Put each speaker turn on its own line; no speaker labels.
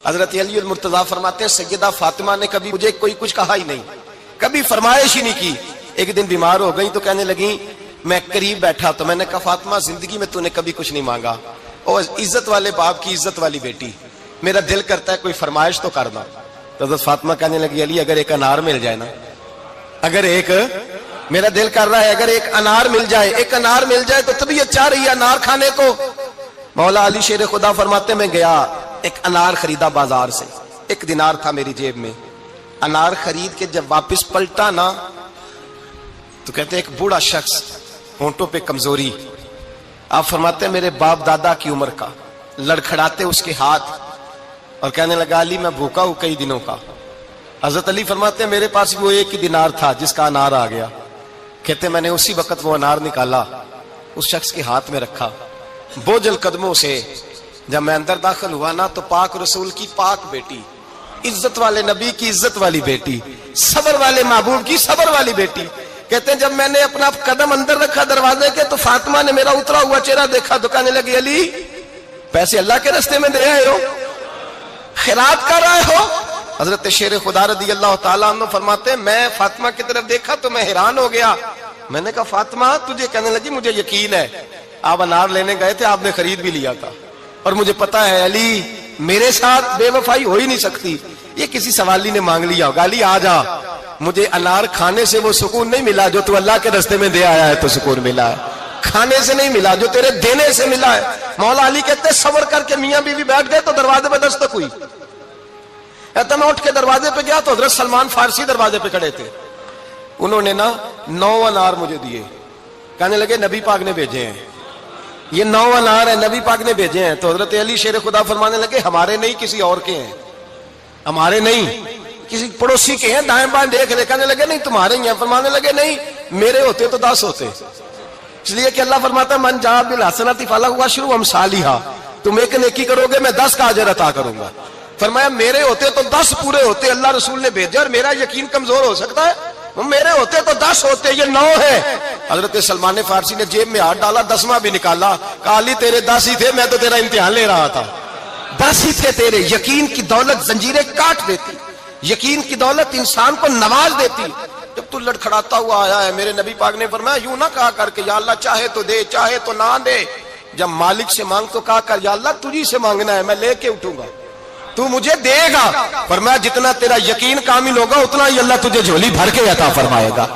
حضرت علی المرتضیٰ فرماتے ہیں سیدہ فاطمہ نے کبھی مجھے کوئی کچھ کہا ہی نہیں، کبھی فرمائش ہی نہیں کی۔ ایک دن بیمار ہو گئی تو کہنے لگیں، میں قریب بیٹھا تو میں نے کہا فاطمہ زندگی میں تو نے کبھی کچھ نہیں مانگا، اور عزت والے باپ کی عزت والی بیٹی، میرا دل کرتا ہے کوئی فرمائش تو کرنا۔ تو حضرت فاطمہ کہنے لگی علی اگر ایک انار مل جائے نا، اگر ایک میرا دل کر رہا ہے اگر ایک انار مل جائے، ایک انار مل جائے تو طبیعت چاہ رہی ہے انار کھانے کو۔ مولا علی شیر خدا فرماتے میں گیا، ایک انار خریدا بازار سے، 1 دینار تھا میری جیب میں، انار خرید کے جب واپس پلٹا نا تو کہتے ایک بوڑھا شخص، ہونٹوں پہ کمزوری، آپ فرماتے ہیں میرے باپ دادا کی عمر کا، لڑکھڑاتے اس کے ہاتھ اور کہنے لگا علی میں بھوکا ہوں کئی دنوں کا۔ حضرت علی فرماتے ہیں میرے پاس وہ 1 ہی دینار تھا جس کا انار آ گیا، کہتے میں نے اسی وقت وہ انار نکالا، اس شخص کے ہاتھ میں رکھا، بوجھل قدموں سے جب میں اندر داخل ہوا نا تو پاک رسول کی پاک بیٹی، عزت والے نبی کی عزت والی بیٹی، صبر والے محبوب کی صبر والی بیٹی، کہتے ہیں جب میں نے اپنا قدم اندر رکھا دروازے کے تو فاطمہ نے میرا اترا ہوا چہرہ دیکھا تو کہنے لگی علی پیسے اللہ کے راستے میں دے آئے ہو، خیرات کر رہے ہو؟ حضرت شیر خدا رضی اللہ تعالیٰ عنہ فرماتے ہیں میں فاطمہ کی طرف دیکھا تو میں حیران ہو گیا، میں نے کہا فاطمہ تجھے؟ کہنے لگی مجھے یقین ہے آپ انار لینے گئے تھے، آپ نے خرید بھی لیا تھا، اور مجھے پتا ہے علی میرے ساتھ بے وفائی ہو ہی نہیں سکتی، یہ کسی سوالی نے مانگ لیا ہوگا، علی آ جا، مجھے انار کھانے سے وہ سکون نہیں ملا جو تو اللہ کے راستے میں دے آیا ہے تو سکون ملا ہے، کھانے سے نہیں ملا جو تیرے دینے سے ملا ہے۔ مولا علی کہتے ہیں صبر کر کے میاں بیوی بیٹھ گئے تو دروازے پہ دستک ہوئی، کہتا میں اٹھ کے دروازے پہ گیا تو حضرت سلمان فارسی دروازے پہ کھڑے تھے، انہوں نے نا 9 انار مجھے دیے، کہنے لگے نبی پاک نے بھیجے ہیں، یہ 9 انار ہے نبی پاک نے بھیجے ہیں۔ تو حضرت علی شیر خدا فرمانے لگے ہمارے نہیں کسی اور کے ہیں، ہمارے نہیں کسی پڑوسی کے ہیں، دائیں بائیں دیکھ رہے، کہنے لگے نہیں تمہارے ہی ہیں، فرمانے لگے نہیں میرے ہوتے تو 10 ہوتے، اس لیے کہ اللہ فرماتا ہے من جاء بالحسنۃ فلہ عشر امثالھا، تم ایک نیکی کرو گے میں 10 کا اجر عطا کروں گا۔ فرمایا میرے ہوتے تو 10 پورے ہوتے، اللہ رسول نے بھیجا اور میرا یقین کمزور ہو سکتا ہے؟ میرے ہوتے تو 10 ہوتے، یہ 9 ہے۔ حضرت سلمان فارسی نے جیب میں ہاتھ ڈالا، 10واں بھی نکالا، کہا علی تیرے 10 ہی تھے، میں تو تیرا امتحان لے رہا تھا، 10 ہی تھے تیرے۔ یقین کی دولت زنجیریں کاٹ دیتی، یقین کی دولت انسان کو نواز دیتی۔ جب تو لڑکھڑاتا ہوا آیا ہے، میرے نبی پاک نے فرمایا یوں نہ کہا کر کے یا اللہ چاہے تو دے چاہے تو نہ دے، جب مالک سے مانگ تو کہا کر یا اللہ تجھی سے مانگنا ہے، میں لے کے اٹھوں گا، تو مجھے دے گا۔ فرمایا جتنا تیرا یقین کامل ہوگا اتنا ہی اللہ تجھے جھولی بھر کے عطا فرمائے گا۔